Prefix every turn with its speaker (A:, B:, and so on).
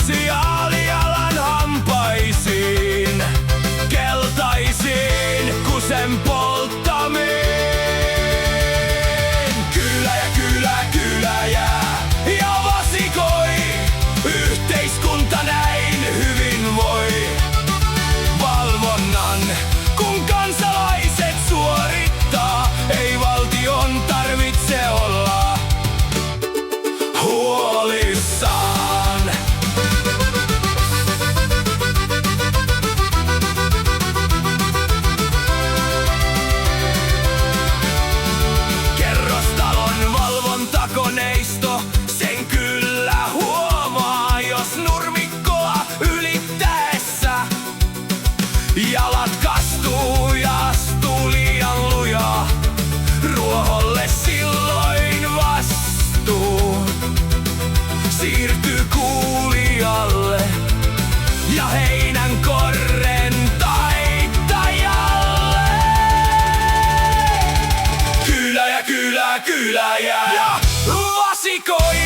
A: sosiaalialan hampaisiin, keltaisiin kusen polttamiin. Kylä jää ja vasikoi, yhteiskunta näin hyvin voi. Valvonnan kun kansalaiset suorittaa, ei valtion tarvitse olla huolissaan. Kerrostalon valvontakoneisto sen kyllä huomaa, jos nurmikkoa ylittäessä jalat kastuu ja astuu liian lujaa. Ruoholle silloin vastuu siirtyy kuulijalle ja heinänkorren taittajalle. Kylä jää ja vasikoi.